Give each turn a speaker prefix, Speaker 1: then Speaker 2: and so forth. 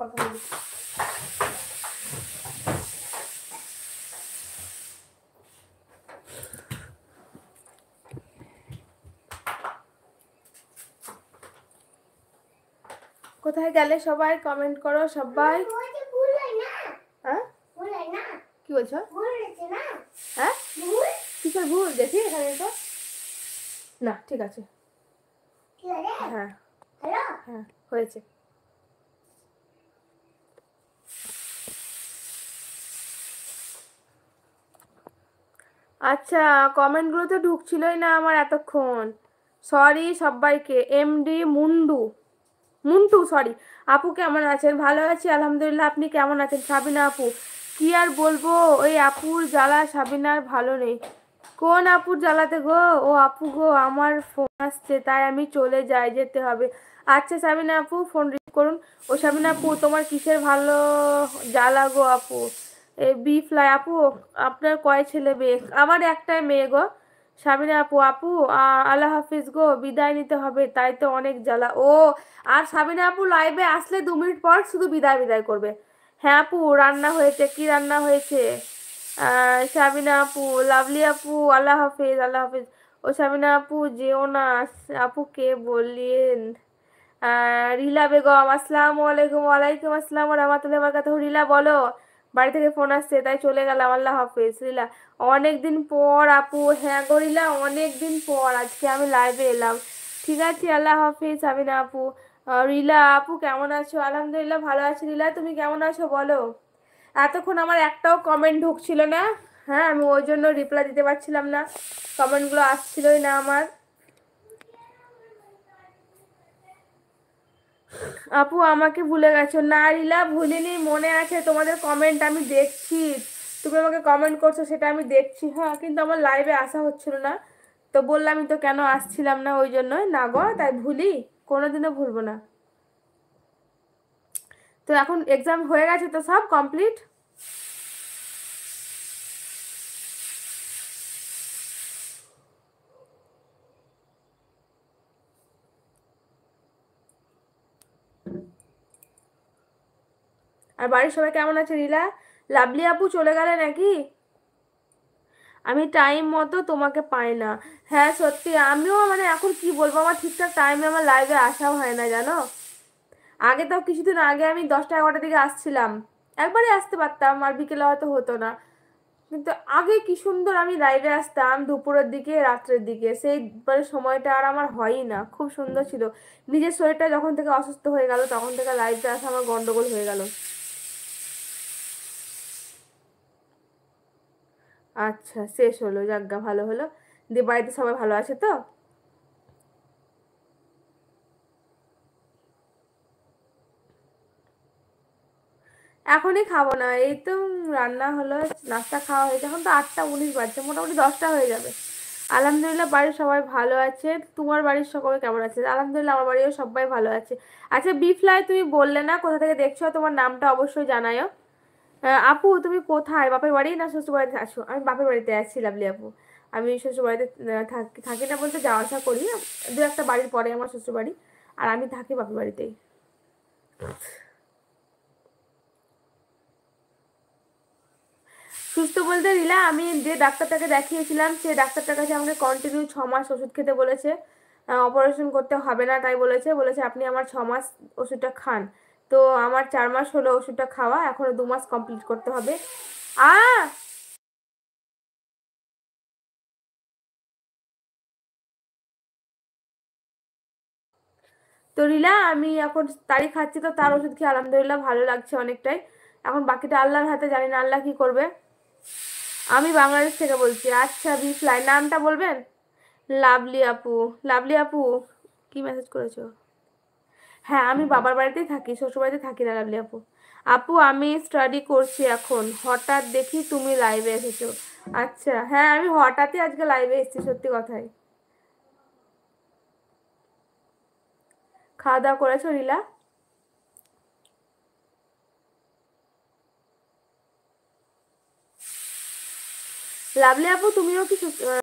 Speaker 1: কথা বলি। কোথায় গেলে সবাই কমেন্ট করো সবাই। হ্যাঁ কি বলছো? হ্যাঁ কিসের ভুল দেখি এখানে তো না, ঠিক আছে। হ্যাঁ হ্যাঁ হয়েছে। আচ্ছা কমেন্টগুলো তো ঢুকছিলই না আমার এতক্ষণ, সরি সবাইকে। MD Muntu sorry. আপু কেমন আছেন? ভালো আছি আলহামদুলিল্লাহ, আপনি কেমন আছেন? সাবিনা আপু কি আর বলবো, ওই আপুর জ্বালা সাবিনার ভালো নেই। কোন আপুর জ্বালাতে গো? ও আপু গো আমার ফোন আসছে তাই আমি চলে যাই, যেতে হবে। আচ্ছা সাবিনা আপু ফোন রিসিভ করুন। ও সাবিনা আপু তোমার কিসের ভালো জ্বালা গো আপু? এই বি ফ্লাই আপু আপনার কয় ছেলে মেয়ে? আমার একটাই মেয়ে গো। সাবিনা আপু আপু আল্লাহ হাফিজ গো, বিদায় নিতে হবে তাই তো অনেক জ্বালা। ও আর সাবিনা আপু লাইভে আসলে 2 মিনিট পর শুধু বিদায় বিদায় করবে। হ্যাঁ আপু রান্না হয়েছে, কি রান্না হয়েছে? সাবিনা আপু লাভলি আপু আল্লাহ হাফিজ আল্লাহ হাফিজ। ও সাবিনা আপু যেও না, আপু কে বললেন? রিলা বেগম আসসালামু আলাইকুম। ওয়ালাইকুম আসসালাম ওয়া রাহমাতুল্লাহি ওয়া বারাকাতুহু। রিলা বলো, বাড়ি থেকে ফোন আসছে তাই চলে গেলাম, আল্লাহ হাফিজ। রিলা অনেকদিন পর আপু। হ্যাঁ গো রিলা অনেকদিন পর আজকে আমি লাইভে এলাম। ঠিক আছে আল্লাহ হাফিজ সাবিনা আপু। রিলা আপু কেমন আছো? আলহামদুলিল্লাহ ভালো আছি। রিলা তুমি কেমন আছো বলো? এতক্ষণ আমার একটাও কমেন্ট ঢুকছিল না। হ্যাঁ আমি ওই জন্য রিপ্লাই দিতে পারছিলাম না, কমেন্টগুলো আসছিলই না আমার। আপু আমাকে ভুলে গেছো? না রিলা ভুলিনি, মনে আছে তোমাদের কমেন্ট আমি দেখছি, তুমি আমাকে কমেন্ট করছো সেটা আমি দেখছি। হ্যাঁ কিন্তু আমার লাইভে আসা হচ্ছিল না, তো বললামই তো কেন আসছিলাম না, ওই জন্যই না গো, তাই ভুলি? কোনোদিনও ভুলবো না। তো এখন এক্সাম হয়ে গেছে তো সব কমপ্লিট? আর বাড়ির সবাই কেমন আছে রিলা? লাভলি আপু চলে গেলে নাকি? আমি টাইম মতো তোমাকে পাই না। হ্যাঁ সত্যি আমিও মানে এখন কি বলবো, আমার ঠিকঠাক টাইমে আমার লাইভে আসাও হয় না জানো। আগে তো কিছুদিন আগে আমি 10টা 11টার দিকে আসছিলাম, একবারই আসতে পারতাম আর বিকেলে হয়তো হতো না। কিন্তু আগে কি সুন্দর আমি লাইভে আসতাম দুপুরের দিকে রাত্রের দিকে, সেই মানে সময়টা আর আমার হয়ই না, খুব সুন্দর ছিল। নিজের শরীরটা যখন থেকে অসুস্থ হয়ে গেল তখন থেকে লাইভে আসা আমার গন্ডগোল হয়ে গেল। আচ্ছা শেষ হলো, যাজ্ঞা ভালো হলো। দিয়ে বাড়িতে সবাই ভালো আছে তো? এখনই খাবো না, এই তো রান্না হলো, নাস্তা খাওয়া হয়েছে, এখন তো 8টা 19 বাজছে, মোটামুটি 10টা হয়ে যাবে। আলহামদুলিল্লাহ বাড়ির সবাই ভালো আছে। তোমার বাড়ির সকলে কেমন আছে? আলহামদুলিল্লাহ আমার বাড়িও সবাই ভালো আছে। আচ্ছা বি ফ্লাই তুমি বললে না কোথা থেকে দেখছো, তোমার নামটা অবশ্যই জানায়ও। আপু তুমি কোথায়, বাপের বাড়ি না শ্বশুর বাড়িতে আছো? আমি বাপের বাড়িতে আছি লাভলি আপু। আমি শ্বশুর বাড়িতে থাকি থাকি না বলতে যাওয়া আসা করি, 2 একটা বাড়ির পরে আমার শ্বশুর বাড়ি, আর আমি থাকি বাপের বাড়িতেই। সুস্থ বলতে রিলা আমি যে ডাক্তারটাকে দেখিয়েছিলাম সেই ডাক্তারটার কাছে আমাকে কন্টিনিউ 6 মাস ওষুধ খেতে বলেছে। অপারেশন করতে হবে না তাই বলেছে, বলেছে আপনি আমার 6 মাস ওষুধটা খান। তো আমার 4 মাস হলো ওষুধটা খাওয়া, এখনো 2 মাস কমপ্লিট করতে হবে। আ তো রিলা আমি এখন তারিখ খাচ্ছি, তো তার ওষুধ খেয়ে আলহামদুলিল্লাহ ভালো লাগছে অনেকটাই। এখন বাকিটা আল্লাহর হাতে, জানি না আল্লাহ কি করবে। আমি বাংলাদেশ থেকে বলছি। আচ্ছা বি ফ্লাই নামটা বলবেন? লাভলি আপু। লাভলি আপু কি মেসেজ করেছো? হ্যাঁ আমি বাবার বাড়িতেই থাকি, শ্বশুর বাড়িতে থাকি না লাভলি আপু। আপু আমি স্টাডি করছি এখন, হঠাৎ দেখি তুমি লাইভে এসেছো। আচ্ছা হ্যাঁ আমি হঠাৎই আজকে লাইভে এসেছি, সত্যি কথাই। খাওয়া দাওয়া করেছো রিলা? লাভলি আপু তুমিও কি